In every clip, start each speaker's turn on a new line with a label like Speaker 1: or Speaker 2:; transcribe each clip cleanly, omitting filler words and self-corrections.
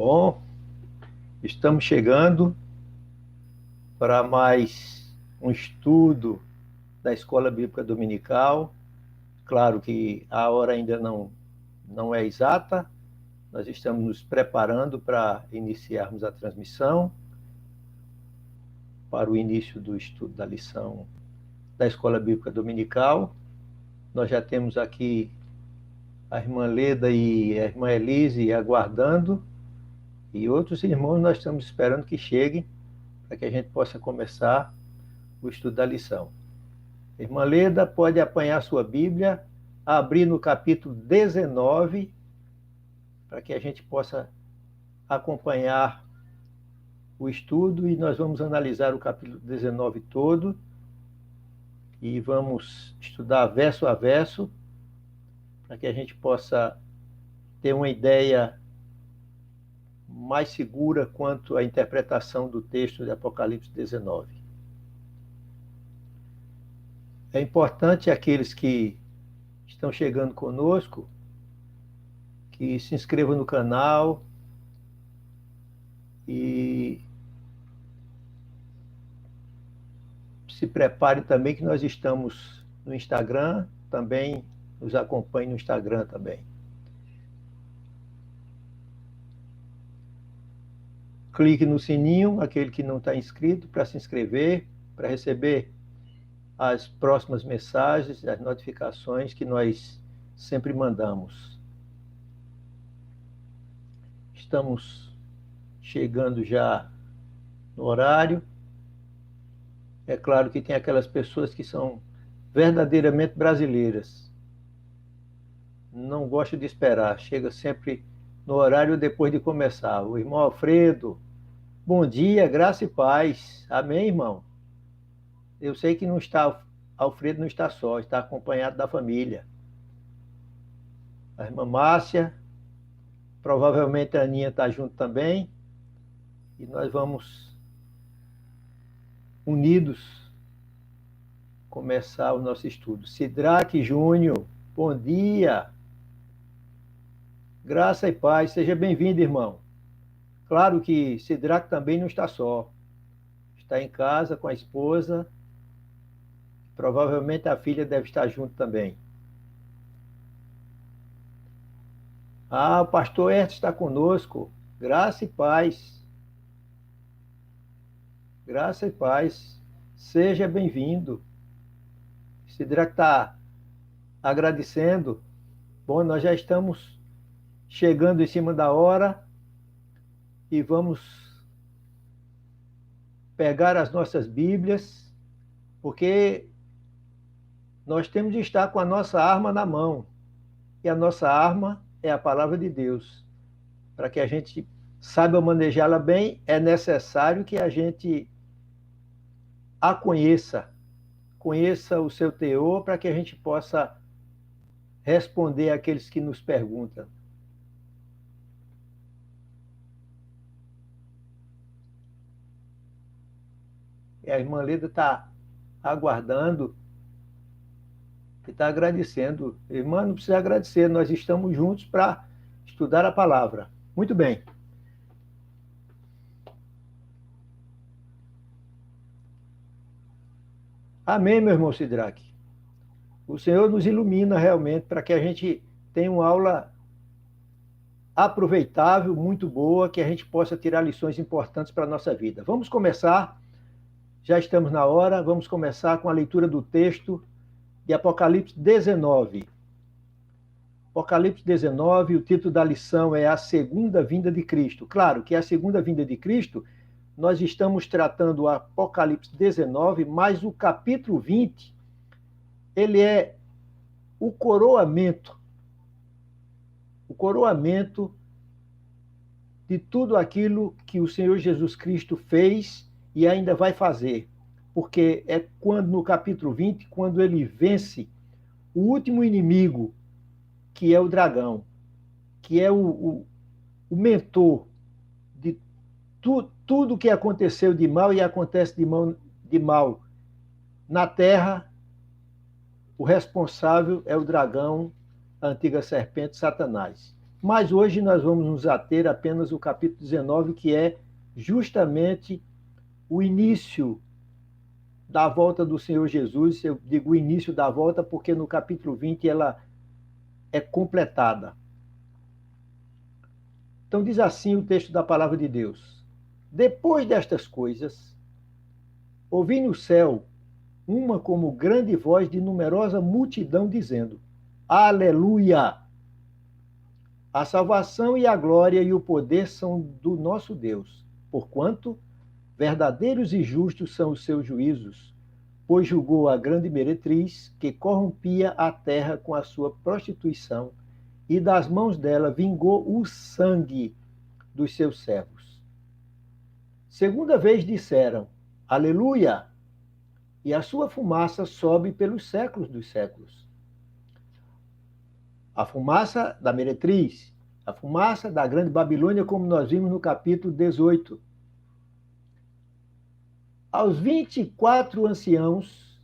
Speaker 1: Bom, estamos chegando para mais um estudo da Escola Bíblica Dominical. Claro que a hora ainda não é exata, nós estamos nos preparando para iniciarmos a transmissão para o início do estudo da lição da Escola Bíblica Dominical. Nós já temos aqui a irmã Leda e a irmã Elise aguardando, e outros irmãos nós estamos esperando que cheguem para que a gente possa começar o estudo da lição. Irmã Leda, pode apanhar sua Bíblia, abrir no capítulo 19, para que a gente possa acompanhar o estudo, e nós vamos analisar o capítulo 19 todo, e vamos estudar verso a verso, para que a gente possa ter uma ideia mais segura quanto à interpretação do texto de Apocalipse 19. É importante aqueles que estão chegando conosco que se inscrevam no canal e se prepare também, que nós estamos no Instagram, também nos acompanhe no Instagram também. Clique no sininho, aquele que não está inscrito, para se inscrever, para receber as próximas mensagens, as notificações que nós sempre mandamos. Estamos chegando já no horário. É claro que tem aquelas pessoas que são verdadeiramente brasileiras. Não gosto de esperar, chega sempre no horário depois de começar. O irmão Alfredo, bom dia, graça e paz. Amém, irmão? Eu sei que Alfredo não está só, está acompanhado da família. A irmã Márcia, provavelmente a Aninha está junto também. E nós vamos, unidos, começar o nosso estudo. Sidraque Júnior, bom dia. Graça e paz, seja bem-vindo, irmão. Claro que Sidraque também não está só. Está em casa com a esposa. Provavelmente a filha deve estar junto também. Ah, o pastor Herto está conosco. Graça e paz. Graça e paz. Seja bem-vindo. Sidraque está agradecendo. Bom, nós já estamos chegando em cima da hora e vamos pegar as nossas Bíblias, porque nós temos de estar com a nossa arma na mão. E a nossa arma é a palavra de Deus. Para que a gente saiba manejá-la bem, é necessário que a gente a conheça o seu teor, para que a gente possa responder àqueles que nos perguntam. E a irmã Leda está aguardando e está agradecendo. Irmã, não precisa agradecer, nós estamos juntos para estudar a palavra. Muito bem. Amém, meu irmão Sidraque. O Senhor nos ilumina realmente para que a gente tenha uma aula aproveitável, muito boa, que a gente possa tirar lições importantes para a nossa vida. Vamos começar, já estamos na hora, vamos começar com a leitura do texto de Apocalipse 19. Apocalipse 19, o título da lição é A Segunda Vinda de Cristo. Claro que a segunda vinda de Cristo, nós estamos tratando o Apocalipse 19, mas o capítulo 20, ele é o coroamento de tudo aquilo que o Senhor Jesus Cristo fez e ainda vai fazer. Porque é quando, no capítulo 20, quando ele vence o último inimigo, que é o dragão, que é o mentor de tudo que aconteceu de mal e acontece de mal na terra. O responsável é o dragão, a antiga serpente, Satanás. Mas hoje nós vamos nos ater apenas ao capítulo 19, que é justamente o início da volta do Senhor Jesus. Eu digo o início da volta porque no capítulo 20 ela é completada. Então diz assim o texto da palavra de Deus: Depois destas coisas, ouvi no céu uma como grande voz de numerosa multidão dizendo: Aleluia! A salvação e a glória e o poder são do nosso Deus, porquanto verdadeiros e justos são os seus juízos, pois julgou a grande meretriz que corrompia a terra com a sua prostituição, e das mãos dela vingou o sangue dos seus servos. Segunda vez disseram: Aleluia! E a sua fumaça sobe pelos séculos dos séculos. A fumaça da meretriz, a fumaça da grande Babilônia, como nós vimos no capítulo 18. Aos 24 anciãos,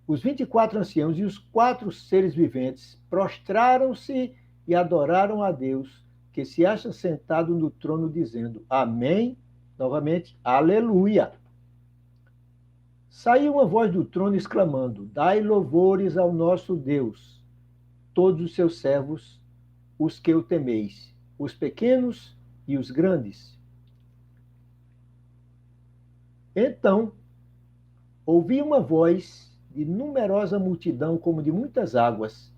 Speaker 1: os 24 anciãos e os 4 seres viventes prostraram-se e adoraram a Deus, que se acha sentado no trono, dizendo: Amém. Novamente, aleluia. Saiu uma voz do trono exclamando: Dai louvores ao nosso Deus, todos os seus servos, os que o temeis, os pequenos e os grandes. Então, ouvi uma voz de numerosa multidão, como de muitas águas,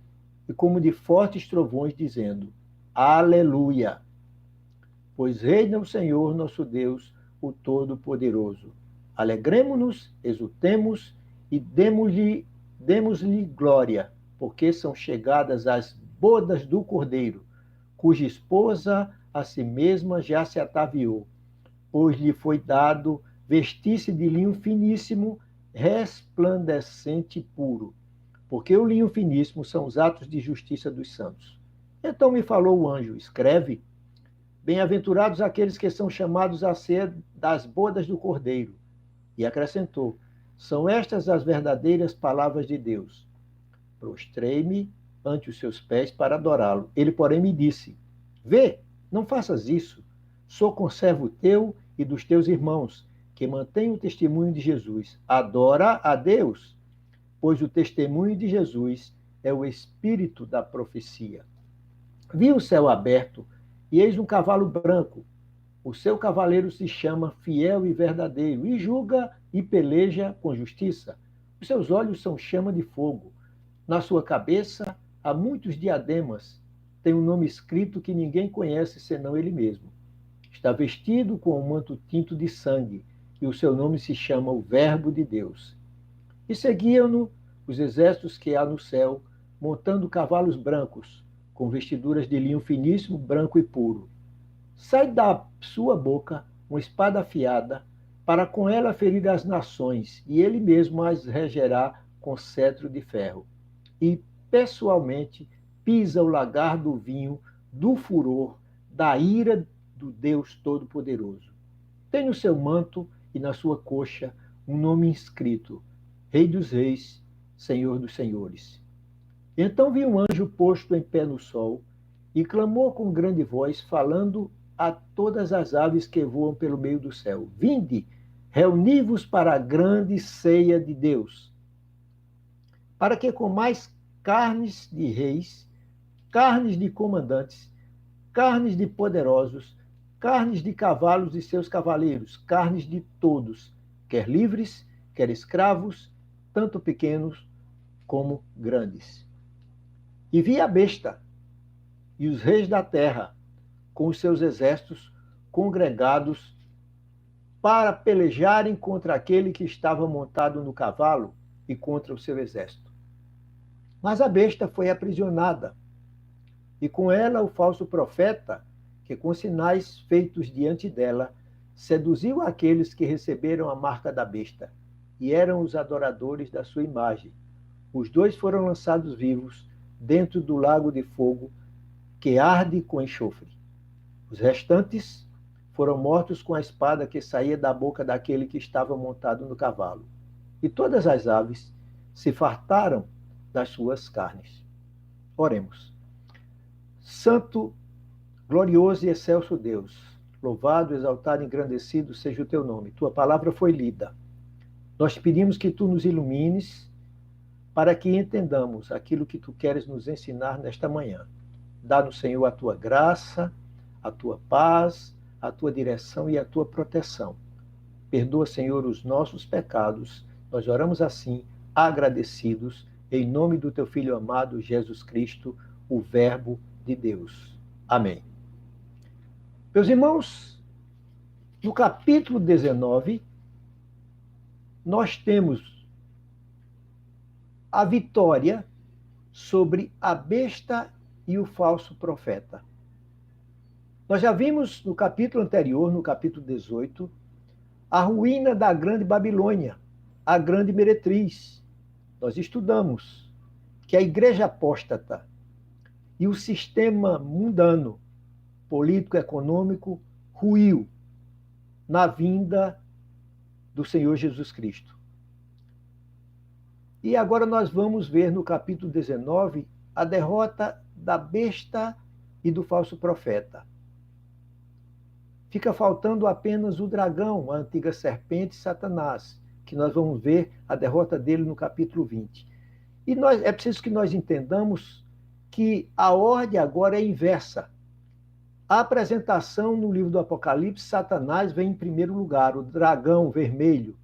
Speaker 1: e como de fortes trovões, dizendo: Aleluia! Pois reina o Senhor nosso Deus, o Todo-Poderoso. Alegremo-nos, exultemos e demos-lhe glória, porque são chegadas as bodas do Cordeiro, cuja esposa a si mesma já se ataviou, pois lhe foi dado vestir-se de linho finíssimo, resplandecente e puro, porque o linho finíssimo são os atos de justiça dos santos. Então me falou o anjo: escreve, bem-aventurados aqueles que são chamados a ser das bodas do Cordeiro. E acrescentou: são estas as verdadeiras palavras de Deus. Prostrei-me ante os seus pés para adorá-lo. Ele, porém, me disse: vê, não faças isso. Sou conservo teu e dos teus irmãos, que mantêm o testemunho de Jesus. Adora a Deus, pois o testemunho de Jesus é o espírito da profecia. Vi o céu aberto, e eis um cavalo branco. O seu cavaleiro se chama Fiel e Verdadeiro, e julga e peleja com justiça. Os seus olhos são chama de fogo. Na sua cabeça há muitos diademas. Tem um nome escrito que ninguém conhece senão ele mesmo. Está vestido com um manto tinto de sangue, e o seu nome se chama o Verbo de Deus. E seguiam-no os exércitos que há no céu, montando cavalos brancos, com vestiduras de linho finíssimo, branco e puro. Sai da sua boca uma espada afiada, para com ela ferir as nações, e ele mesmo as regerá com cetro de ferro. E, pessoalmente, pisa o lagar do vinho, do furor, da ira do Deus Todo-Poderoso. Tem no seu manto e na sua coxa um nome inscrito: Rei dos Reis, Senhor dos Senhores. Então vi um anjo posto em pé no sol, e clamou com grande voz, falando a todas as aves que voam pelo meio do céu: Vinde, reuni-vos para a grande ceia de Deus, para que comais carnes de reis, carnes de comandantes, carnes de poderosos, carnes de cavalos e seus cavaleiros, carnes de todos, quer livres, quer escravos, tanto pequenos como grandes. E vi a besta e os reis da terra, com os seus exércitos congregados para pelejarem contra aquele que estava montado no cavalo e contra o seu exército. Mas a besta foi aprisionada, e com ela o falso profeta, que com sinais feitos diante dela, seduziu aqueles que receberam a marca da besta, e eram os adoradores da sua imagem. Os dois foram lançados vivos dentro do lago de fogo, que arde com enxofre. Os restantes foram mortos com a espada que saía da boca daquele que estava montado no cavalo. E todas as aves se fartaram das suas carnes. Oremos. Santo Glorioso e excelso Deus, louvado, exaltado e engrandecido seja o teu nome. Tua palavra foi lida. Nós pedimos que tu nos ilumines para que entendamos aquilo que tu queres nos ensinar nesta manhã. Dá-nos, Senhor, a tua graça, a tua paz, a tua direção e a tua proteção. Perdoa, Senhor, os nossos pecados. Nós oramos assim, agradecidos, em nome do teu Filho amado, Jesus Cristo, o Verbo de Deus. Amém. Meus irmãos, no capítulo 19, nós temos a vitória sobre a besta e o falso profeta. Nós já vimos no capítulo anterior, no capítulo 18, a ruína da grande Babilônia, a grande meretriz. Nós estudamos que a igreja apóstata e o sistema mundano, político-econômico, ruiu na vinda do Senhor Jesus Cristo. E agora nós vamos ver no capítulo 19 a derrota da besta e do falso profeta. Fica faltando apenas o dragão, a antiga serpente, Satanás, que nós vamos ver a derrota dele no capítulo 20. E é preciso que nós entendamos que a ordem agora é inversa. A apresentação no livro do Apocalipse, Satanás vem em primeiro lugar, o dragão vermelho.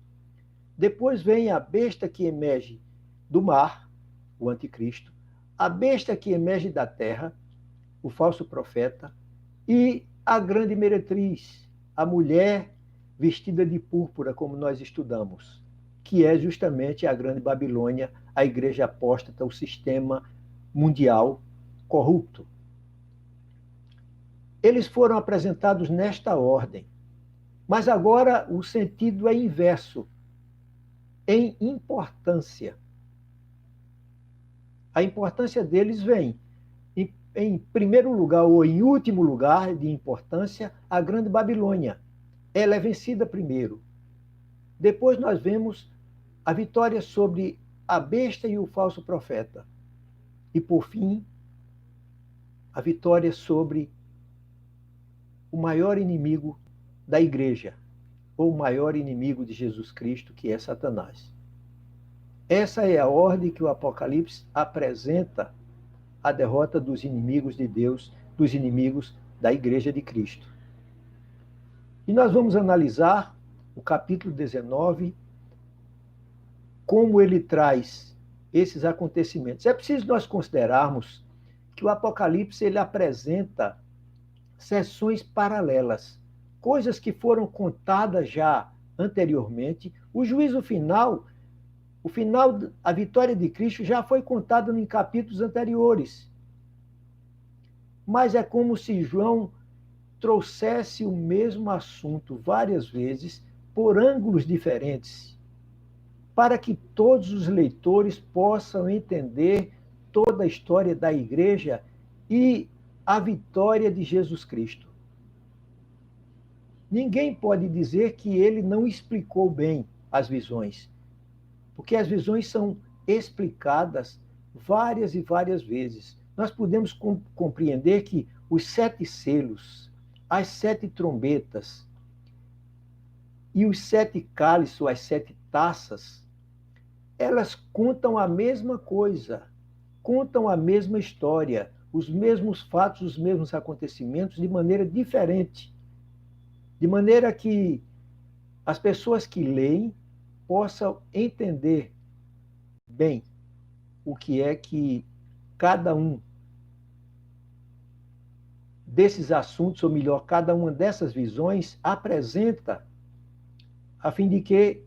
Speaker 1: Depois vem a besta que emerge do mar, o anticristo, a besta que emerge da terra, o falso profeta, e a grande meretriz, a mulher vestida de púrpura, como nós estudamos, que é justamente a grande Babilônia, a igreja apóstata, o sistema mundial corrupto. Eles foram apresentados nesta ordem, mas agora o sentido é inverso, em importância. A importância deles vem, em primeiro lugar ou em último lugar de importância, a grande Babilônia. Ela é vencida primeiro. Depois nós vemos a vitória sobre a besta e o falso profeta. E, por fim, a vitória sobre o maior inimigo da igreja, ou o maior inimigo de Jesus Cristo, que é Satanás. Essa é a ordem que o Apocalipse apresenta a derrota dos inimigos de Deus, dos inimigos da igreja de Cristo. E nós vamos analisar o capítulo 19, como ele traz esses acontecimentos. É preciso nós considerarmos que o Apocalipse ele apresenta sessões paralelas, coisas que foram contadas já anteriormente. O juízo final, a vitória de Cristo já foi contada em capítulos anteriores. Mas é como se João trouxesse o mesmo assunto várias vezes, por ângulos diferentes, para que todos os leitores possam entender toda a história da igreja e a vitória de Jesus Cristo. Ninguém pode dizer que ele não explicou bem as visões, porque as visões são explicadas várias e várias vezes. Nós podemos compreender que os 7 selos, as 7 trombetas e os 7 cálices, as 7 taças, elas contam a mesma coisa, contam a mesma história, os mesmos fatos, os mesmos acontecimentos de maneira diferente, de maneira que as pessoas que leem possam entender bem o que é que cada um desses assuntos, ou melhor, cada uma dessas visões apresenta, a fim de que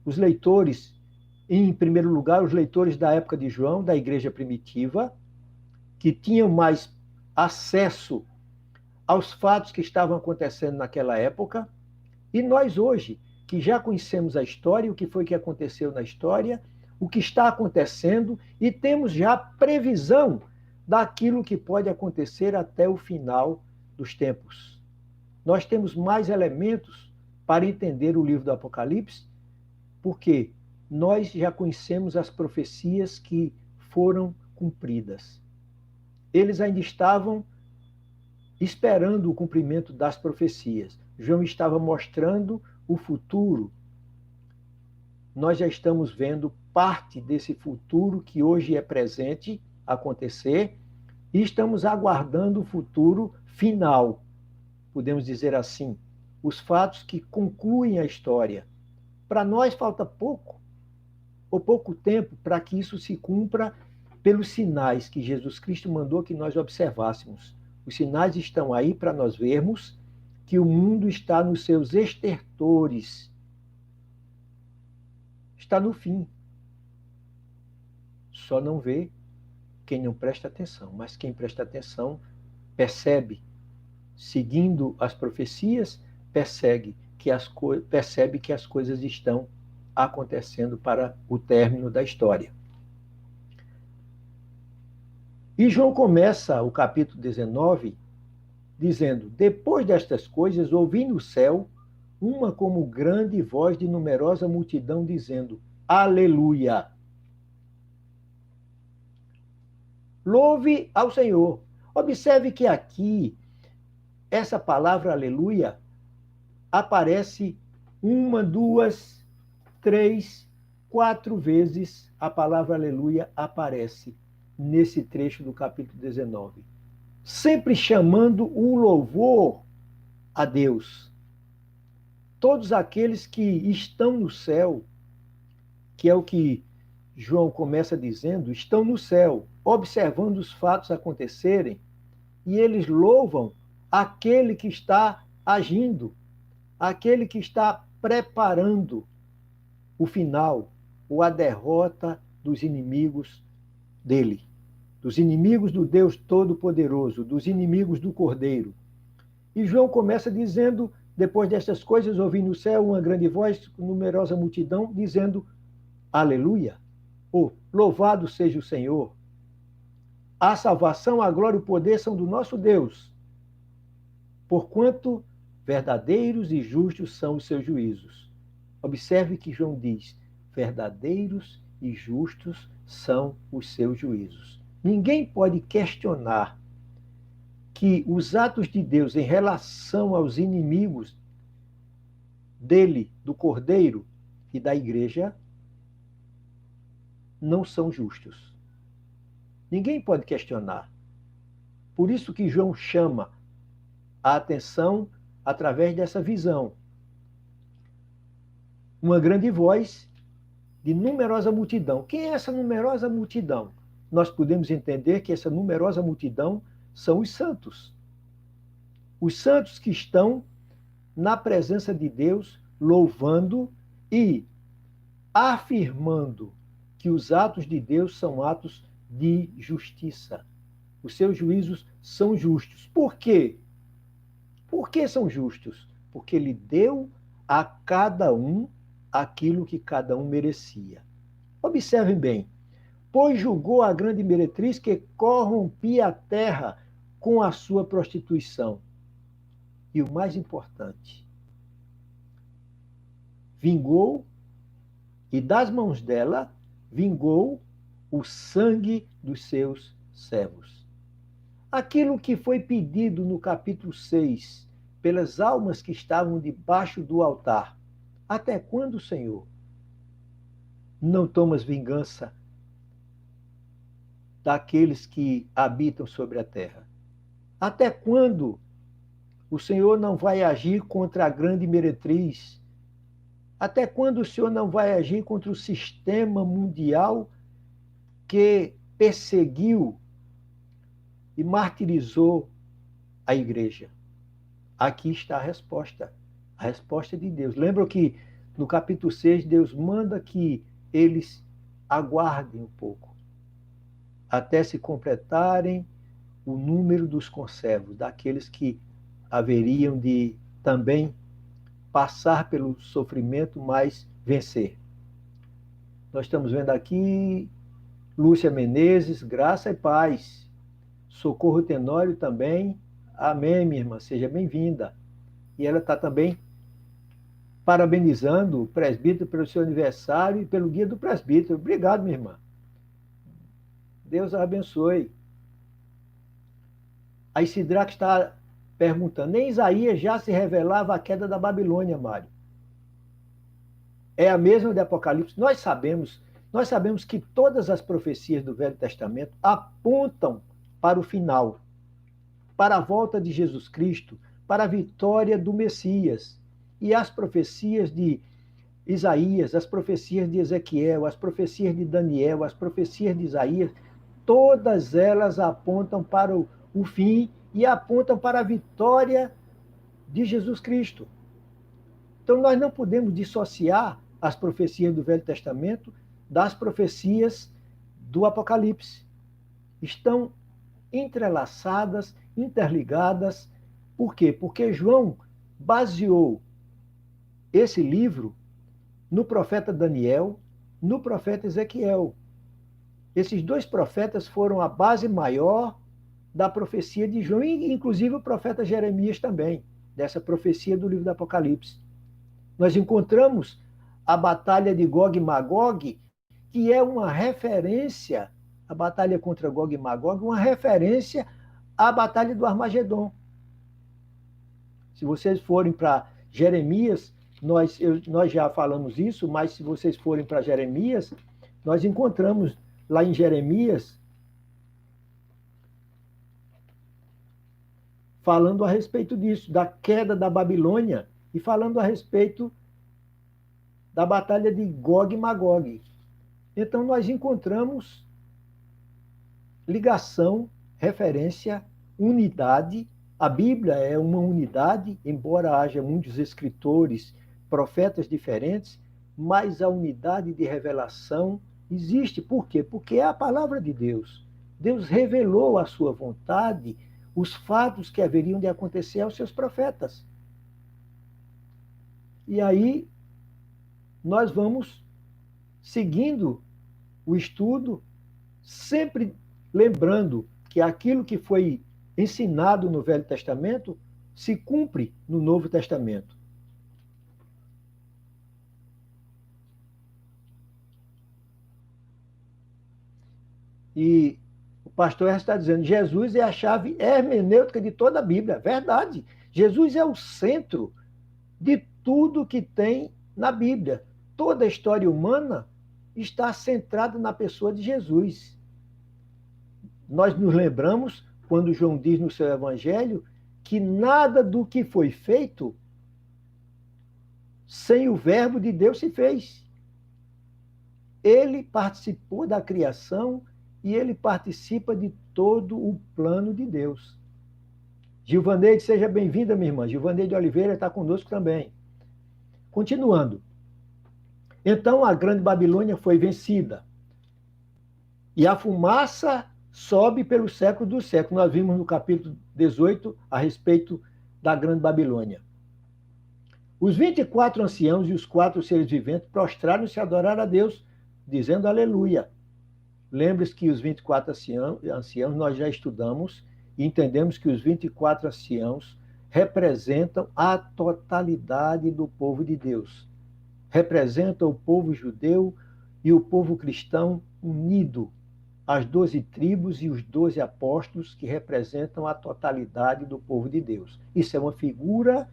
Speaker 1: os leitores, em primeiro lugar, os leitores da época de João, da igreja primitiva, que tinham mais acesso aos fatos que estavam acontecendo naquela época, e nós hoje, que já conhecemos a história, o que foi que aconteceu na história, o que está acontecendo, e temos já previsão daquilo que pode acontecer até o final dos tempos. Nós temos mais elementos para entender o livro do Apocalipse, porque nós já conhecemos as profecias que foram cumpridas. Eles ainda estavam esperando o cumprimento das profecias. João estava mostrando o futuro. Nós já estamos vendo parte desse futuro que hoje é presente acontecer e estamos aguardando o futuro final, podemos dizer assim, os fatos que concluem a história. Para nós falta pouco tempo para que isso se cumpra pelos sinais que Jesus Cristo mandou que nós observássemos. Os sinais estão aí para nós vermos que o mundo está nos seus estertores, está no fim. Só não vê quem não presta atenção, mas quem presta atenção percebe, seguindo as profecias, percebe que as coisas estão acontecendo para o término da história. E João começa o capítulo 19 dizendo: depois destas coisas, ouvi no céu uma como grande voz de numerosa multidão dizendo: Aleluia! Louve ao Senhor. Observe que aqui, essa palavra aleluia aparece 1, 2, 3, 4 vezes. A palavra aleluia aparece nesse trecho do capítulo 19. Sempre chamando o louvor a Deus. Todos aqueles que estão no céu, que é o que João começa dizendo, estão no céu, observando os fatos acontecerem, e eles louvam aquele que está agindo, aquele que está preparando o final, ou a derrota dos inimigos dele, dos inimigos do Deus Todo-Poderoso, dos inimigos do Cordeiro. E João começa dizendo, depois destas coisas, ouvi no céu uma grande voz, numerosa multidão, dizendo, aleluia, ou louvado seja o Senhor. A salvação, a glória e o poder são do nosso Deus, porquanto verdadeiros e justos são os seus juízos. Observe que João diz, verdadeiros e justos são os seus juízos. Ninguém pode questionar que os atos de Deus em relação aos inimigos dele, do Cordeiro e da igreja, não são justos. Ninguém pode questionar. Por isso que João chama a atenção através dessa visão. Uma grande voz de numerosa multidão. Quem é essa numerosa multidão? Nós podemos entender que essa numerosa multidão são os santos. Os santos que estão na presença de Deus, louvando e afirmando que os atos de Deus são atos de justiça. Os seus juízos são justos. Por quê? Por que são justos? Porque ele deu a cada um aquilo que cada um merecia. Observem bem. Pois julgou a grande meretriz que corrompia a terra com a sua prostituição. E o mais importante, vingou, e das mãos dela, vingou o sangue dos seus servos. Aquilo que foi pedido no capítulo 6, pelas almas que estavam debaixo do altar. Até quando, Senhor, não tomas vingança daqueles que habitam sobre a terra? Até quando o Senhor não vai agir contra a grande meretriz? Até quando o Senhor não vai agir contra o sistema mundial que perseguiu e martirizou a igreja? Aqui está a resposta de Deus. Lembra que no capítulo 6, Deus manda que eles aguardem um pouco, até se completarem o número dos conservos, daqueles que haveriam de também passar pelo sofrimento, mas vencer. Nós estamos vendo aqui Lúcia Menezes, graça e paz. Socorro Tenório também. Amém, minha irmã, seja bem-vinda. E ela está também parabenizando o presbítero pelo seu aniversário e pelo guia do presbítero. Obrigado, minha irmã. Deus a abençoe. A Isidraque está perguntando. Em Isaías já se revelava a queda da Babilônia, Mário. É a mesma de Apocalipse. Nós sabemos que todas as profecias do Velho Testamento apontam para o final, para a volta de Jesus Cristo, para a vitória do Messias. E as profecias de Isaías, as profecias de Ezequiel, as profecias de Daniel, as profecias de Isaías, todas elas apontam para o fim e apontam para a vitória de Jesus Cristo. Então, nós não podemos dissociar as profecias do Velho Testamento das profecias do Apocalipse. Estão entrelaçadas, interligadas. Por quê? Porque João baseou esse livro no profeta Daniel, no profeta Ezequiel. Esses dois profetas foram a base maior da profecia de João, e inclusive o profeta Jeremias também, dessa profecia do livro do Apocalipse. Nós encontramos a batalha de Gog e Magog, que é uma referência, a batalha contra Gog e Magog, uma referência à batalha do Armagedon. Se vocês forem para Jeremias, nós já falamos isso, mas se vocês forem para Jeremias, nós encontramos lá em Jeremias falando a respeito disso, da queda da Babilônia, e falando a respeito da batalha de Gog e Magog. Então nós encontramos ligação, referência, unidade. A Bíblia é uma unidade, embora haja muitos escritores, profetas diferentes, mas a unidade de revelação existe. Por quê? Porque é a palavra de Deus. Deus revelou a sua vontade, os fatos que haveriam de acontecer aos seus profetas. E aí nós vamos seguindo o estudo, sempre lembrando que aquilo que foi ensinado no Velho Testamento se cumpre no Novo Testamento. E o pastor está dizendo, Jesus é a chave hermenêutica de toda a Bíblia. Verdade. Jesus é o centro de tudo que tem na Bíblia. Toda a história humana está centrada na pessoa de Jesus. Nós nos lembramos, quando João diz no seu evangelho, que nada do que foi feito sem o verbo de Deus se fez. Ele participou da criação e ele participa de todo o plano de Deus. Gilvaneide, seja bem-vinda, minha irmã. Gilvaneide Oliveira está conosco também. Continuando. Então a grande Babilônia foi vencida. E a fumaça sobe pelo século dos séculos. Nós vimos no capítulo 18 a respeito da grande Babilônia. Os 24 anciãos e os 4 seres viventes prostraram-se e adoraram a Deus, dizendo aleluia. Lembre-se que os 24 anciãos nós já estudamos e entendemos que os 24 anciãos representam a totalidade do povo de Deus. Representam o povo judeu e o povo cristão unido, as 12 tribos e os 12 apóstolos que representam a totalidade do povo de Deus. Isso é uma figura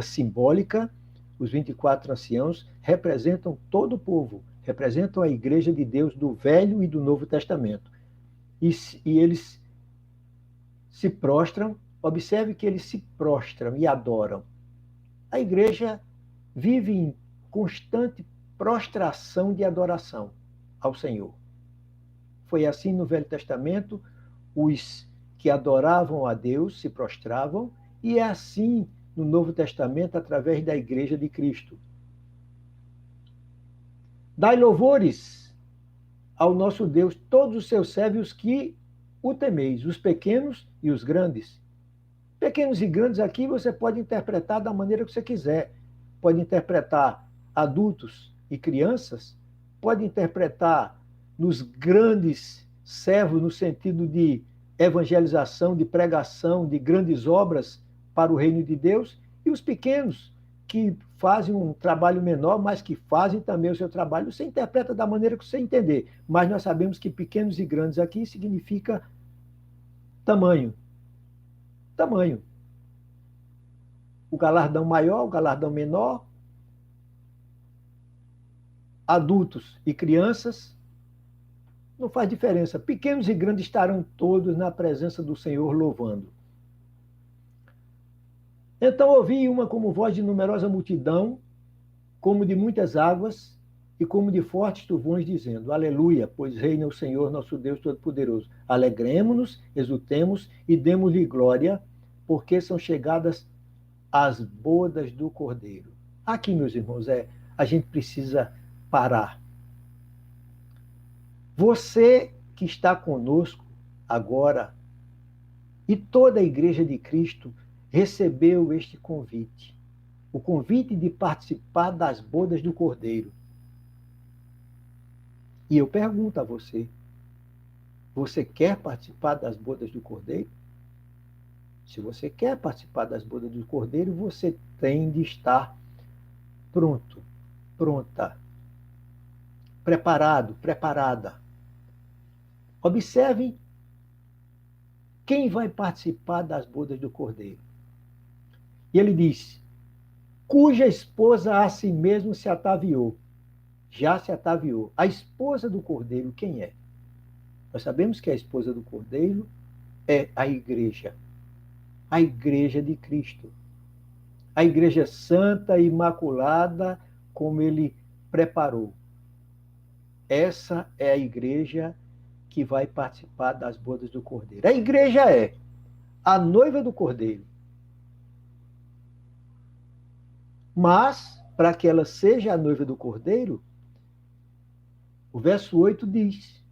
Speaker 1: simbólica. Os 24 anciãos representam todo o povo, representam a igreja de Deus do Velho e do Novo Testamento. E eles se prostram, observe que eles se prostram e adoram. A igreja vive em constante prostração de adoração ao Senhor. Foi assim no Velho Testamento, os que adoravam a Deus se prostravam, e é assim no Novo Testamento, através da Igreja de Cristo. Dai louvores ao nosso Deus, todos os seus servos que o temeis, os pequenos e os grandes. Pequenos e grandes aqui você pode interpretar da maneira que você quiser. Pode interpretar adultos e crianças, pode interpretar nos grandes servos, no sentido de evangelização, de pregação, de grandes obras para o reino de Deus, e os pequenos, que fazem um trabalho menor, mas que fazem também o seu trabalho. Você interpreta da maneira que você entender, mas nós sabemos que pequenos e grandes aqui significa tamanho. tamanho. O galardão maior, o galardão menor, adultos e crianças, não faz diferença. Pequenos e grandes estarão todos na presença do Senhor louvando. Então ouvi uma como voz de numerosa multidão, como de muitas águas, e como de fortes trovões, dizendo: Aleluia, pois reina o Senhor, nosso Deus Todo-Poderoso. Alegremo-nos, exultemos e demos-lhe glória, porque são chegadas as bodas do Cordeiro. Aqui, meus irmãos, a gente precisa parar. Você que está conosco agora e toda a Igreja de Cristo recebeu este convite. O convite de participar das bodas do Cordeiro. E eu pergunto a você, você quer participar das bodas do Cordeiro? Se você quer participar das bodas do Cordeiro, você tem de estar pronto, pronta, preparado, preparada. Observe quem vai participar das bodas do Cordeiro. E ele diz: cuja esposa a si mesmo se ataviou. Já se ataviou. A esposa do Cordeiro, quem é? Nós sabemos que a esposa do Cordeiro é a igreja de Cristo. A igreja santa e imaculada, como ele preparou. Essa é a igreja que vai participar das bodas do Cordeiro. A igreja é a noiva do Cordeiro. Mas, para que ela seja a noiva do Cordeiro, o verso 8 diz: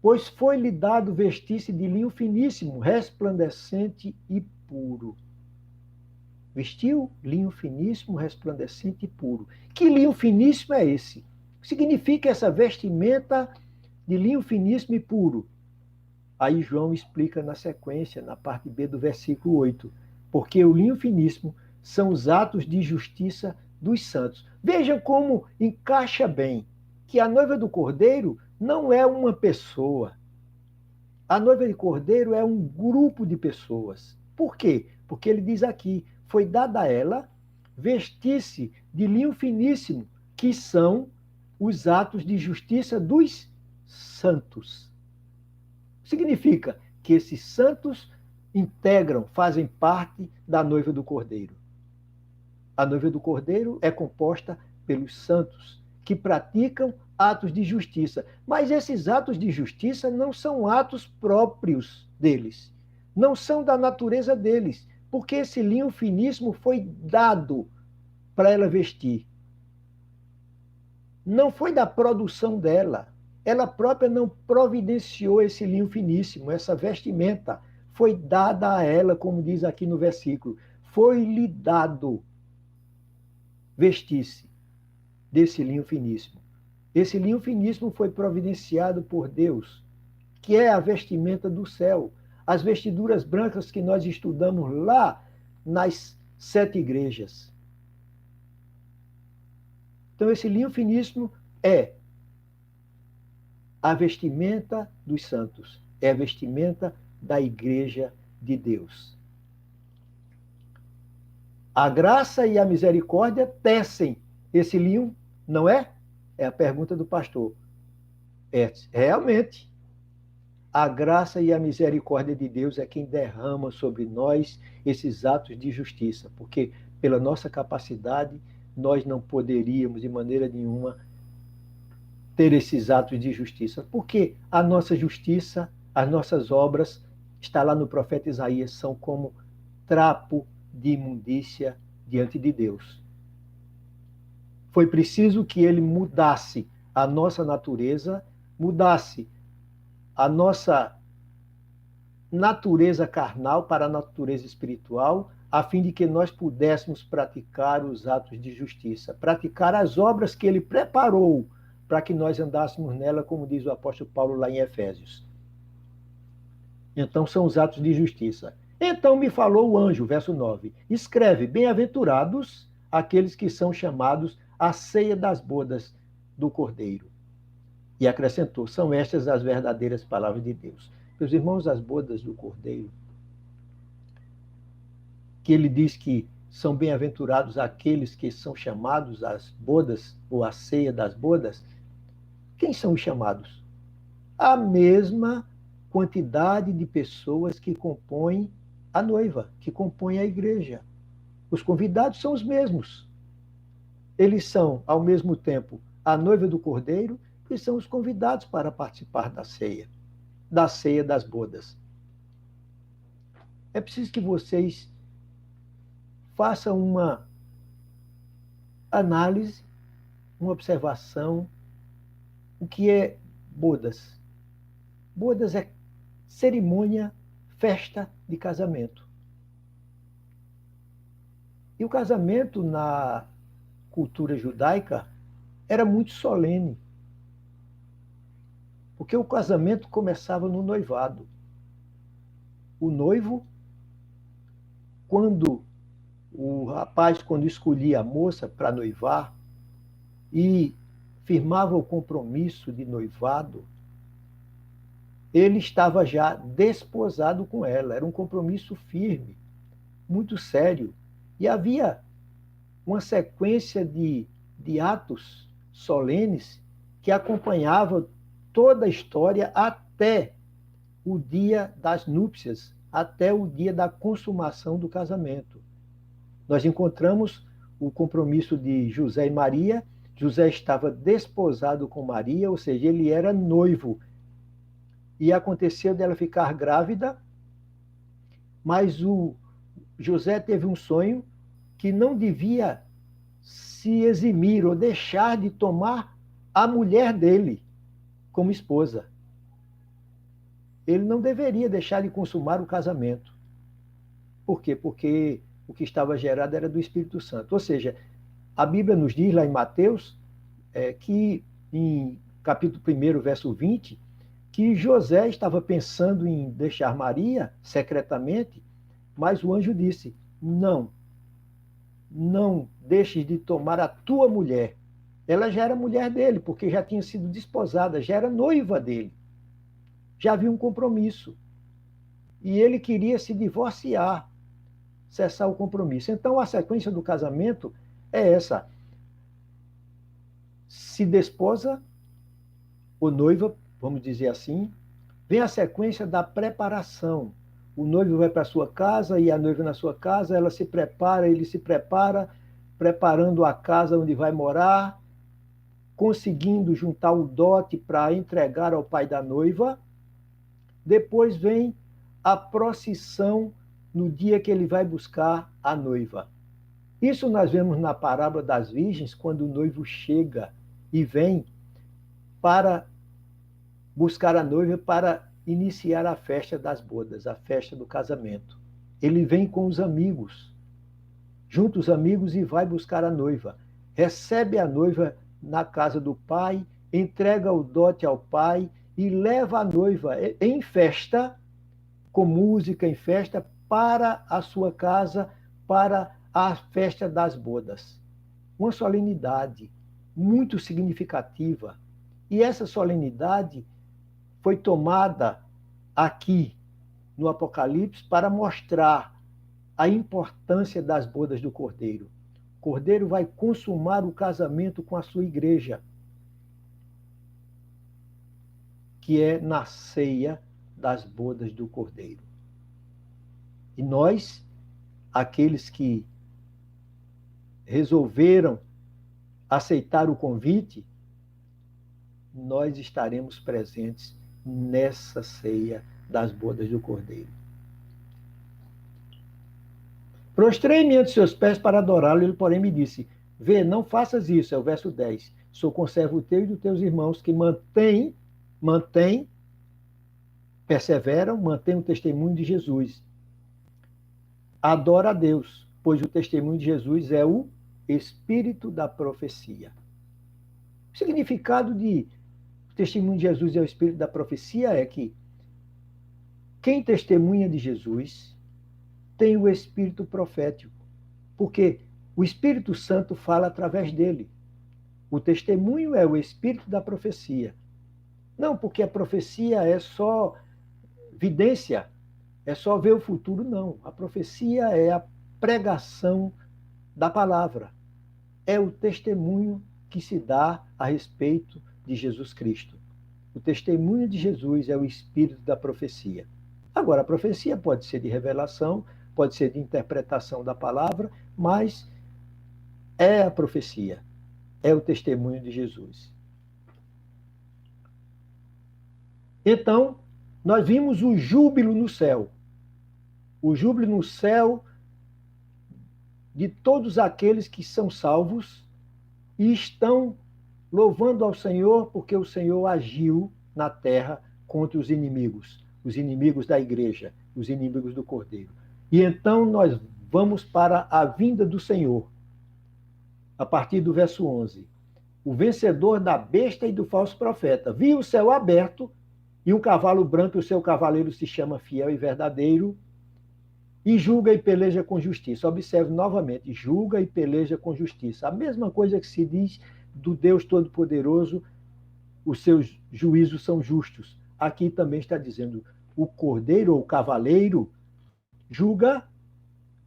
Speaker 1: pois foi-lhe dado vestir-se de linho finíssimo, resplandecente e puro. Vestiu linho finíssimo, resplandecente e puro. Que linho finíssimo é esse? O que significa essa vestimenta de linho finíssimo e puro? Aí João explica na sequência, na parte B do versículo 8. Porque o linho finíssimo são os atos de justiça dos santos. Vejam como encaixa bem que a noiva do Cordeiro não é uma pessoa. A noiva do Cordeiro é um grupo de pessoas. Por quê? Porque ele diz aqui, foi dada a ela vestir-se de linho finíssimo, que são os atos de justiça dos santos. Significa que esses santos integram, fazem parte da noiva do Cordeiro. A noiva do Cordeiro é composta pelos santos, que praticam atos de justiça. Mas esses atos de justiça não são atos próprios deles. Não são da natureza deles. Porque esse linho finíssimo foi dado para ela vestir. Não foi da produção dela. Ela própria não providenciou esse linho finíssimo, essa vestimenta. Foi dada a ela, como diz aqui no versículo. Foi-lhe dado vestir-se desse linho finíssimo. Esse linho finíssimo foi providenciado por Deus, que é a vestimenta do céu. As vestiduras brancas que nós estudamos lá nas 7 igrejas. Então, esse linho finíssimo é a vestimenta dos santos, é a vestimenta da igreja de Deus. A graça e a misericórdia tecem esse linho, não é? É a pergunta do pastor. É, realmente. A graça e a misericórdia de Deus é quem derrama sobre nós esses atos de justiça, porque pela nossa capacidade nós não poderíamos de maneira nenhuma ter esses atos de justiça, porque a nossa justiça, as nossas obras, está lá no profeta Isaías, são como trapo de imundícia diante de Deus. Foi preciso que ele mudasse a nossa natureza, mudasse a nossa natureza carnal para a natureza espiritual, a fim de que nós pudéssemos praticar os atos de justiça, praticar as obras que ele preparou para que nós andássemos nela, como diz o apóstolo Paulo lá em Efésios. Então são os atos de justiça. Então me falou o anjo, verso 9, escreve, bem-aventurados aqueles que são chamados à ceia das bodas do Cordeiro. E acrescentou, são estas as verdadeiras palavras de Deus. Meus irmãos, as bodas do Cordeiro que ele diz que são bem-aventurados aqueles que são chamados às bodas, ou à ceia das bodas. Quem são os chamados? A mesma quantidade de pessoas que compõem a noiva, que compõem a igreja. Os convidados são os mesmos. Eles são, ao mesmo tempo, a noiva do Cordeiro e são os convidados para participar da ceia das bodas. É preciso que vocês façam uma análise, uma observação. O que é bodas? Bodas é cerimônia, festa de casamento. E o casamento na cultura judaica era muito solene, porque o casamento começava no noivado. O noivo, o rapaz, quando escolhia a moça para noivar e firmava o compromisso de noivado, ele estava já desposado com ela. Era um compromisso firme, muito sério. E havia uma sequência de atos solenes que acompanhava toda a história até o dia das núpcias, até o dia da consumação do casamento. Nós encontramos o compromisso de José e Maria. José estava desposado com Maria, ou seja, ele era noivo. E aconteceu dela ficar grávida, mas o José teve um sonho que não devia se eximir ou deixar de tomar a mulher dele como esposa. Ele não deveria deixar de consumar o casamento. Por quê? Porque o que estava gerado era do Espírito Santo. Ou seja, a Bíblia nos diz lá em Mateus, que em capítulo 1, verso 20, que José estava pensando em deixar Maria secretamente, mas o anjo disse: não deixes de tomar a tua mulher. Ela já era mulher dele, porque já tinha sido desposada, já era noiva dele. Já havia um compromisso. E ele queria se divorciar, cessar o compromisso. Então, a sequência do casamento é essa: se desposa, ou noiva, vamos dizer assim, vem a sequência da preparação. O noivo vai para a sua casa e a noiva na sua casa, ela se prepara, ele se prepara, preparando a casa onde vai morar, conseguindo juntar o dote para entregar ao pai da noiva. Depois vem a procissão no dia que ele vai buscar a noiva. Isso nós vemos na parábola das virgens, quando o noivo chega e vem para buscar a noiva para iniciar a festa das bodas, a festa do casamento. Ele vem com os amigos, junta os amigos e vai buscar a noiva. Recebe a noiva na casa do pai, entrega o dote ao pai e leva a noiva em festa, com música em festa, para a sua casa, para a festa das bodas. Uma solenidade muito significativa. E essa solenidade foi tomada aqui no Apocalipse para mostrar a importância das bodas do Cordeiro. O Cordeiro vai consumar o casamento com a sua igreja, que é na ceia das bodas do Cordeiro. E nós, aqueles que resolveram aceitar o convite, nós estaremos presentes nessa ceia das bodas do Cordeiro. Prostrei-me ante seus pés para adorá-lo, ele, porém, me disse: vê, não faças isso, é o verso 10. Sou conservo teu e dos teus irmãos que perseveram, mantêm o testemunho de Jesus. Adora a Deus, pois o testemunho de Jesus é o espírito da profecia. O significado de testemunho de Jesus é o espírito da profecia é que quem testemunha de Jesus tem o espírito profético, porque o Espírito Santo fala através dele. O testemunho é o espírito da profecia. Não porque a profecia é só vidência, é só ver o futuro, não. A profecia é a pregação da palavra. É o testemunho que se dá a respeito de Jesus Cristo. O testemunho de Jesus é o espírito da profecia. Agora, a profecia pode ser de revelação, pode ser de interpretação da palavra, mas é a profecia, é o testemunho de Jesus. Então, nós vimos o júbilo no céu. O júbilo no céu de todos aqueles que são salvos e estão louvando ao Senhor porque o Senhor agiu na terra contra os inimigos da igreja, os inimigos do Cordeiro. E então nós vamos para a vinda do Senhor, a partir do verso 11. O vencedor da besta e do falso profeta viu o céu aberto e um cavalo branco, e o seu cavaleiro se chama Fiel e Verdadeiro, e julga e peleja com justiça. Observe novamente, julga e peleja com justiça. A mesma coisa que se diz do Deus Todo-Poderoso, os seus juízos são justos. Aqui também está dizendo, o cordeiro ou o cavaleiro julga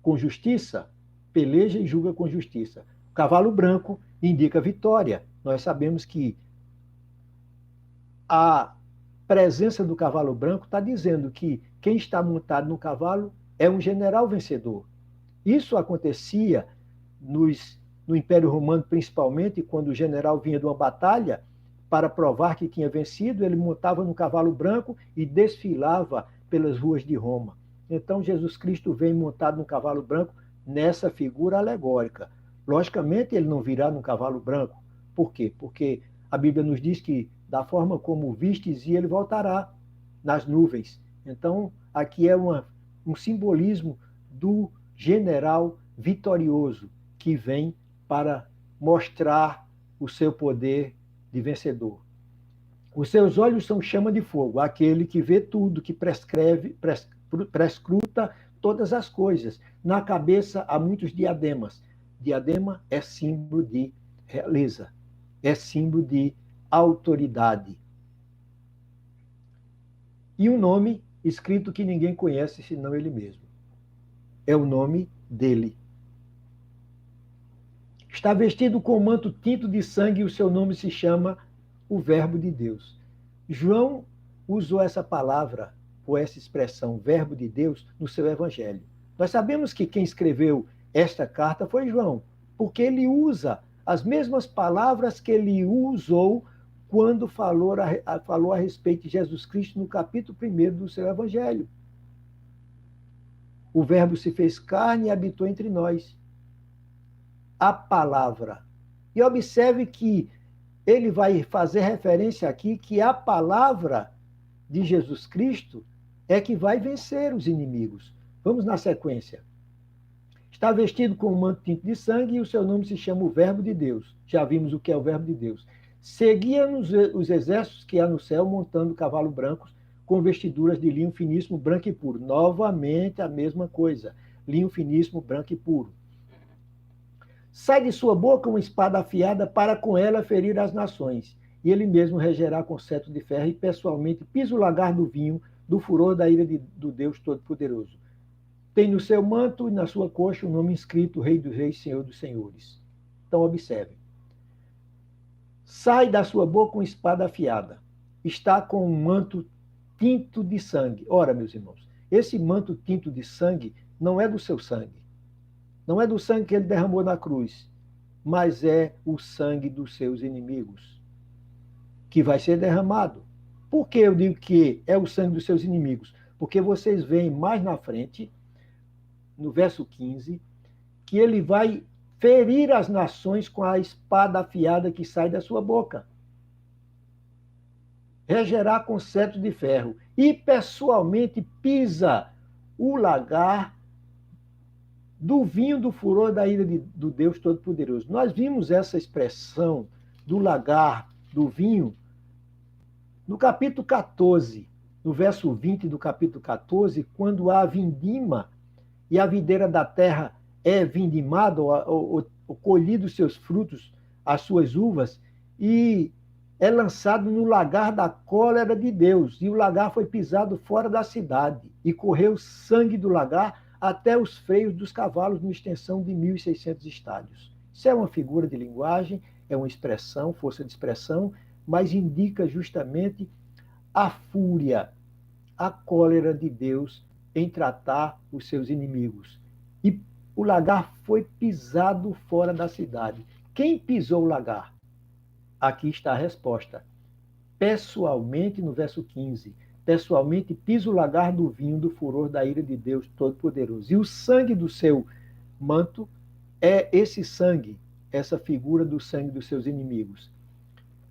Speaker 1: com justiça, peleja e julga com justiça. O cavalo branco indica vitória. Nós sabemos que a presença do cavalo branco está dizendo que quem está montado no cavalo é um general vencedor. Isso acontecia no Império Romano, principalmente, quando o general vinha de uma batalha, para provar que tinha vencido, ele montava no cavalo branco e desfilava pelas ruas de Roma. Então, Jesus Cristo vem montado no cavalo branco nessa figura alegórica. Logicamente, ele não virá no cavalo branco. Por quê? Porque a Bíblia nos diz que, da forma como vistes, ele voltará nas nuvens. Então, aqui é um simbolismo do general vitorioso que vem para mostrar o seu poder de vencedor. Os seus olhos são chama de fogo, aquele que vê tudo, que prescruta todas as coisas. Na cabeça há muitos diademas. Diadema é símbolo de realeza, é símbolo de autoridade. E um nome escrito que ninguém conhece senão ele mesmo. É o nome dele. Está vestido com um manto tinto de sangue e o seu nome se chama o Verbo de Deus. João usou essa palavra, ou essa expressão, Verbo de Deus, no seu evangelho. Nós sabemos que quem escreveu esta carta foi João, porque ele usa as mesmas palavras que ele usou quando falou a respeito de Jesus Cristo no capítulo 1 do seu evangelho. O Verbo se fez carne e habitou entre nós. A palavra. E observe que ele vai fazer referência aqui que a palavra de Jesus Cristo é que vai vencer os inimigos. Vamos na sequência. Está vestido com um manto tinto de sangue e o seu nome se chama o Verbo de Deus. Já vimos o que é o Verbo de Deus. Seguia-nos os exércitos que há no céu montando cavalos brancos com vestiduras de linho finíssimo, branco e puro. Novamente a mesma coisa. Linho finíssimo, branco e puro. Sai de sua boca uma espada afiada para com ela ferir as nações. E ele mesmo regerá com cetro de ferro e pessoalmente pisa o lagar do vinho do furor da ira do Deus Todo-Poderoso. Tem no seu manto e na sua coxa o nome inscrito, Rei dos Reis, Senhor dos Senhores. Então observe. Sai da sua boca uma espada afiada. Está com um manto tinto de sangue. Ora, meus irmãos, esse manto tinto de sangue não é do seu sangue. Não é do sangue que ele derramou na cruz, mas é o sangue dos seus inimigos, que vai ser derramado. Por que eu digo que é o sangue dos seus inimigos? Porque vocês veem mais na frente, no verso 15, que ele vai ferir as nações com a espada afiada que sai da sua boca. Regerá com cetro de ferro e pessoalmente pisa o lagar do vinho do furor da ira do Deus Todo-Poderoso. Nós vimos essa expressão do lagar, do vinho, no capítulo 14, no verso 20 do capítulo 14, quando há vindima e a videira da terra é vindimada, ou colhido os seus frutos, as suas uvas, e é lançado no lagar da cólera de Deus. E o lagar foi pisado fora da cidade, e correu sangue do lagar até os freios dos cavalos numa extensão de 1.600 estádios. Isso é uma figura de linguagem, é uma expressão, força de expressão, mas indica justamente a fúria, a cólera de Deus em tratar os seus inimigos. E o lagar foi pisado fora da cidade. Quem pisou o lagar? Aqui está a resposta. Pessoalmente, no verso 15, pessoalmente pisa o lagar do vinho do furor da ira de Deus Todo-Poderoso. E o sangue do seu manto é esse sangue, essa figura do sangue dos seus inimigos.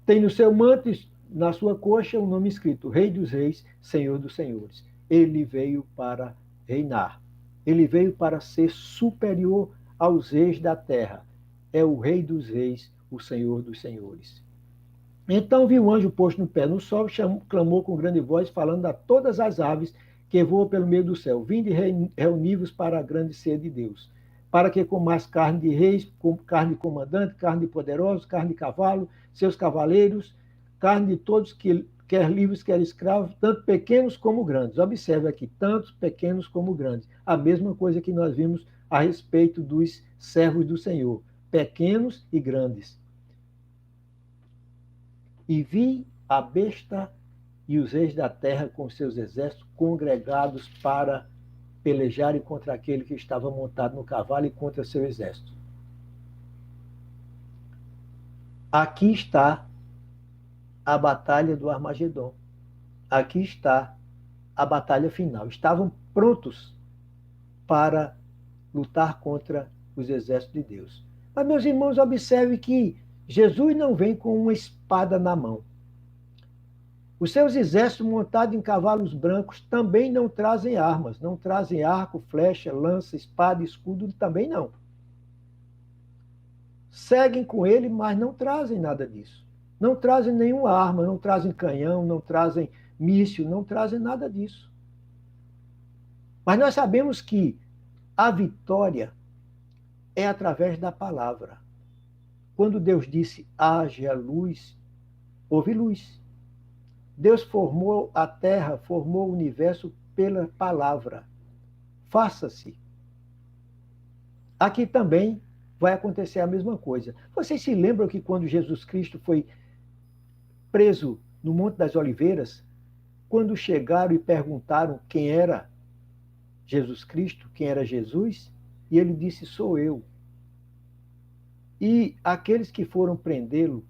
Speaker 1: Tem no seu manto, na sua coxa, o nome escrito: Rei dos Reis, Senhor dos Senhores. Ele veio para reinar. Ele veio para ser superior aos reis da terra. É o Rei dos Reis, o Senhor dos Senhores. Então viu o anjo posto no pé no sol, clamou com grande voz, falando a todas as aves que voam pelo meio do céu: Vinde reuni-vos para a grande ceia de Deus, para que comais carne de reis, carne de comandante, carne de poderosos, carne de cavalo, seus cavaleiros, carne de todos, quer livres, quer escravos, tanto pequenos como grandes. Observe aqui, tanto pequenos como grandes. A mesma coisa que nós vimos a respeito dos servos do Senhor, pequenos e grandes. E vi a besta e os reis da terra com seus exércitos congregados para pelejarem contra aquele que estava montado no cavalo e contra seu exército. Aqui está a batalha do Armagedon. Aqui está a batalha final. Estavam prontos para lutar contra os exércitos de Deus. Mas, meus irmãos, observe que Jesus não vem com uma espada na mão. Os seus exércitos montados em cavalos brancos também não trazem armas, não trazem arco, flecha, lança, espada, escudo, também não. Seguem com ele, mas não trazem nada disso. Não trazem nenhuma arma, não trazem canhão, não trazem míssil, não trazem nada disso. Mas nós sabemos que a vitória é através da palavra. Quando Deus disse, haja luz, houve luz. Deus formou a terra, formou o universo pela palavra. Faça-se. Aqui também vai acontecer a mesma coisa. Vocês se lembram que quando Jesus Cristo foi preso no Monte das Oliveiras, quando chegaram e perguntaram quem era Jesus Cristo, quem era Jesus, e ele disse, sou eu. E aqueles que foram prendê-lo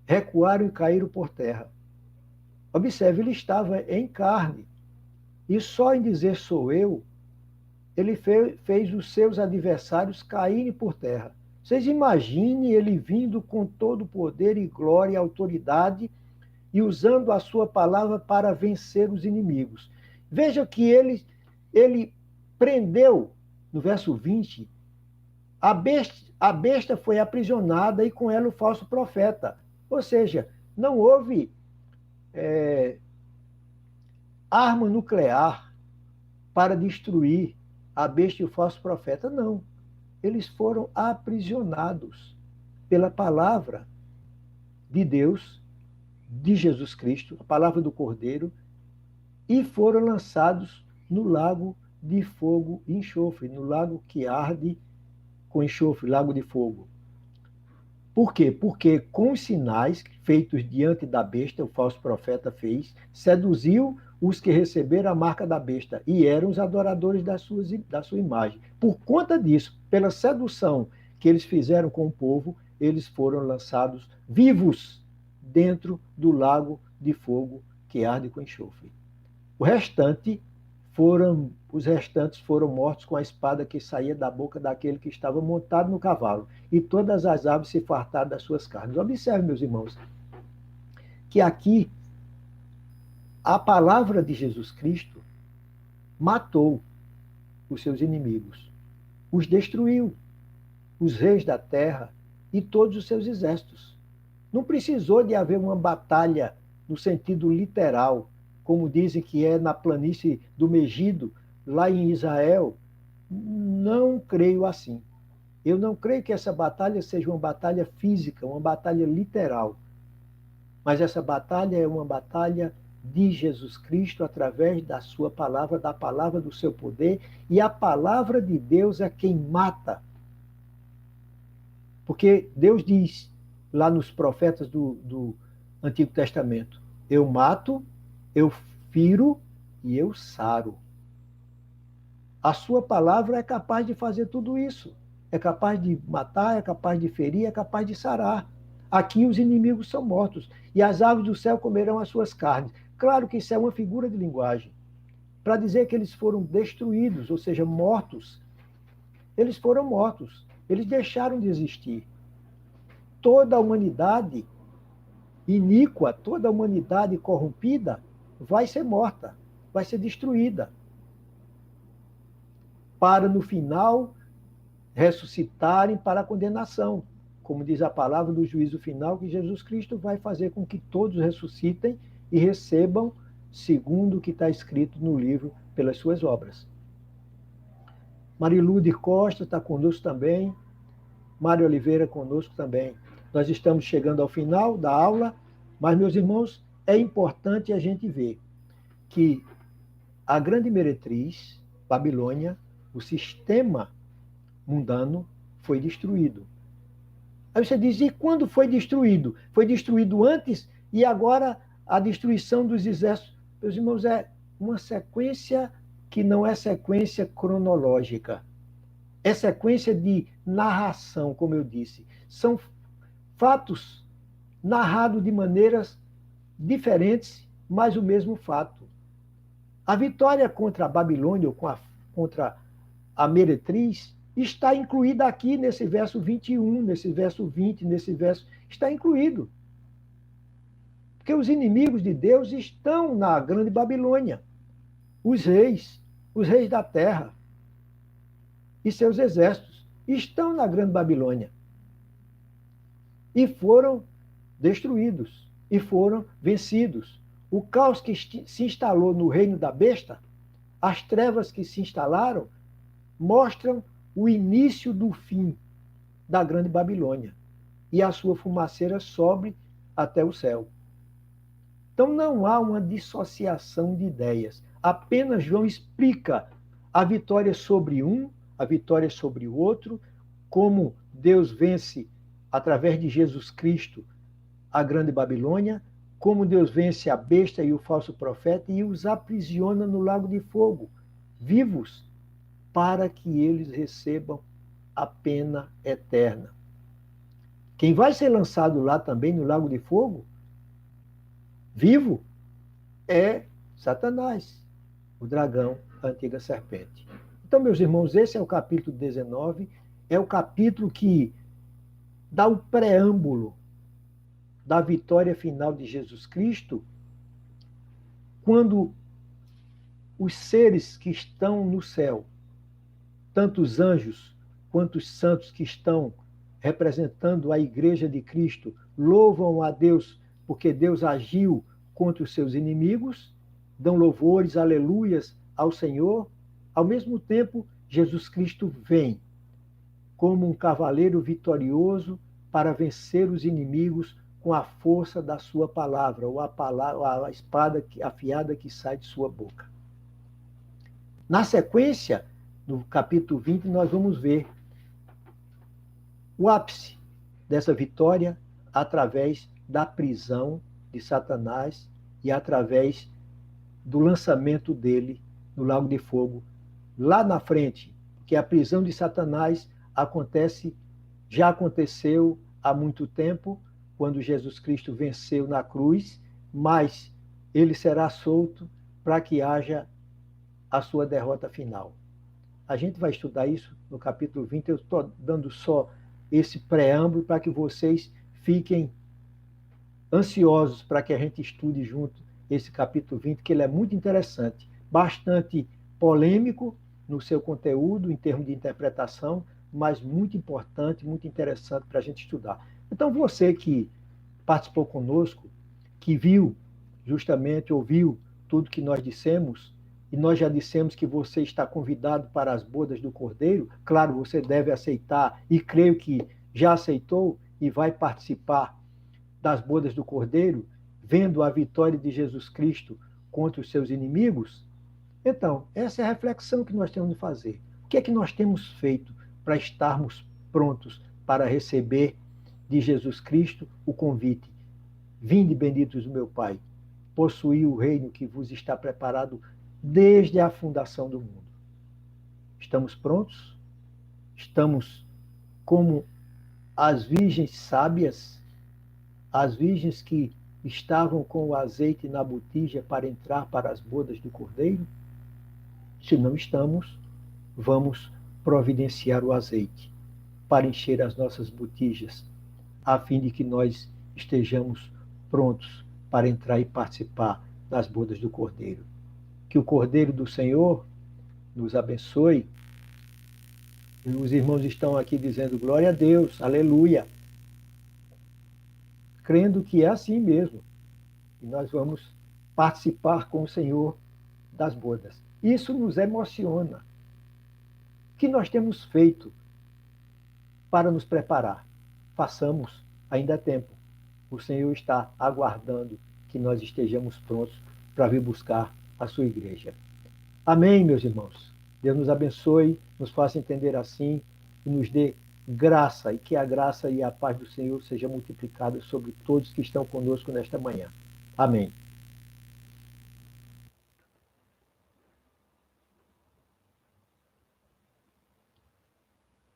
Speaker 1: recuaram e caíram por terra. Observe, ele estava em carne. E só em dizer sou eu, ele fez os seus adversários caírem por terra. Vocês imaginem ele vindo com todo o poder e glória e autoridade e usando a sua palavra para vencer os inimigos. Veja que ele prendeu, no verso 20, a besta foi aprisionada e com ela o falso profeta. Ou seja, não houve arma nuclear para destruir a besta e o falso profeta. Não. Eles foram aprisionados pela palavra de Deus, de Jesus Cristo, a palavra do Cordeiro, e foram lançados no lago de fogo e enxofre, no lago que arde com enxofre, lago de fogo. Por quê? Porque com os sinais feitos diante da besta, o falso profeta fez, seduziu os que receberam a marca da besta e eram os adoradores da sua imagem. Por conta disso, pela sedução que eles fizeram com o povo, eles foram lançados vivos dentro do lago de fogo que arde com enxofre. Os restantes foram mortos com a espada que saía da boca daquele que estava montado no cavalo, e todas as aves se fartaram das suas carnes. Observe, meus irmãos, que aqui a palavra de Jesus Cristo matou os seus inimigos, os destruiu, os reis da terra e todos os seus exércitos. Não precisou de haver uma batalha no sentido literal, como dizem que é na planície do Megido, lá em Israel. Não creio assim. Eu não creio que essa batalha seja uma batalha física, uma batalha literal. Mas essa batalha é uma batalha de Jesus Cristo através da sua palavra, da palavra do seu poder, e a palavra de Deus é quem mata. Porque Deus diz lá nos profetas do Antigo Testamento: eu mato, eu firo e eu saro. A sua palavra é capaz de fazer tudo isso. É capaz de matar, é capaz de ferir, é capaz de sarar. Aqui os inimigos são mortos, e as aves do céu comerão as suas carnes. Claro que isso é uma figura de linguagem, para dizer que eles foram destruídos, ou seja, mortos. Eles foram mortos, eles deixaram de existir. Toda a humanidade iníqua, toda a humanidade corrompida vai ser morta, vai ser destruída, para no final ressuscitarem para a condenação, como diz a palavra do juízo final, que Jesus Cristo vai fazer com que todos ressuscitem e recebam segundo o que está escrito no livro pelas suas obras. Marilude Costa está conosco também, Mário Oliveira conosco também. Nós estamos chegando ao final da aula, mas, meus irmãos, é importante a gente ver que a grande meretriz, Babilônia, o sistema mundano, foi destruído. Aí você diz, e quando foi destruído? Foi destruído antes e agora a destruição dos exércitos. Meus irmãos, é uma sequência que não é sequência cronológica. É sequência de narração, como eu disse. São fatos narrados de maneiras diferentes, mas o mesmo fato. A vitória contra a Babilônia, ou contra a meretriz, está incluída aqui nesse verso 21, nesse verso 20, nesse verso. Está incluído. Porque os inimigos de Deus estão na grande Babilônia. Os reis da terra e seus exércitos estão na grande Babilônia. E foram destruídos, e foram vencidos. O caos que se instalou no reino da besta, as trevas que se instalaram, mostram o início do fim da grande Babilônia. E a sua fumaceira sobe até o céu. Então não há uma dissociação de ideias. Apenas João explica a vitória sobre um, a vitória sobre o outro, como Deus vence através de Jesus Cristo a grande Babilônia, como Deus vence a besta e o falso profeta e os aprisiona no lago de fogo, vivos, para que eles recebam a pena eterna. Quem vai ser lançado lá também no lago de fogo, vivo, é Satanás, o dragão, a antiga serpente. Então, meus irmãos, esse é o capítulo 19, é o capítulo que dá o preâmbulo da vitória final de Jesus Cristo, quando os seres que estão no céu, tanto os anjos quanto os santos que estão representando a igreja de Cristo, louvam a Deus porque Deus agiu contra os seus inimigos, dão louvores, aleluias ao Senhor. Ao mesmo tempo, Jesus Cristo vem como um cavaleiro vitorioso para vencer os inimigos com a força da sua palavra, ou a espada afiada que sai de sua boca. Na sequência, no capítulo 20, nós vamos ver o ápice dessa vitória através da prisão de Satanás e através do lançamento dele no lago de fogo, lá na frente, porque a prisão de Satanás já aconteceu há muito tempo, quando Jesus Cristo venceu na cruz, mas ele será solto para que haja a sua derrota final. A gente vai estudar isso no capítulo 20, eu estou dando só esse preâmbulo para que vocês fiquem ansiosos para que a gente estude junto esse capítulo 20, que ele é muito interessante, bastante polêmico no seu conteúdo, em termos de interpretação, mas muito importante, muito interessante para a gente estudar. Então, você que participou conosco, que viu, justamente ouviu tudo que nós dissemos, e nós já dissemos que você está convidado para as bodas do Cordeiro, claro, você deve aceitar, e creio que já aceitou e vai participar das bodas do Cordeiro, vendo a vitória de Jesus Cristo contra os seus inimigos? Então, essa é a reflexão que nós temos de fazer. O que é que nós temos feito para estarmos prontos para receber de Jesus Cristo o convite? Vinde, benditos do meu Pai, possuí o reino que vos está preparado desde a fundação do mundo. Estamos prontos? Estamos como as virgens sábias, as virgens que estavam com o azeite na botija para entrar para as bodas do Cordeiro? Se não estamos, vamos providenciar o azeite para encher as nossas botijas, a fim de que nós estejamos prontos para entrar e participar das bodas do Cordeiro. Que o Cordeiro do Senhor nos abençoe. E os irmãos estão aqui dizendo glória a Deus, aleluia, crendo que é assim mesmo. E nós vamos participar com o Senhor das bodas. Isso nos emociona. O que nós temos feito para nos preparar? Façamos, ainda há tempo. O Senhor está aguardando que nós estejamos prontos para vir buscar a sua igreja. Amém, meus irmãos. Deus nos abençoe, nos faça entender assim e nos dê graça, e que a graça e a paz do Senhor seja multiplicada sobre todos que estão conosco nesta manhã. Amém.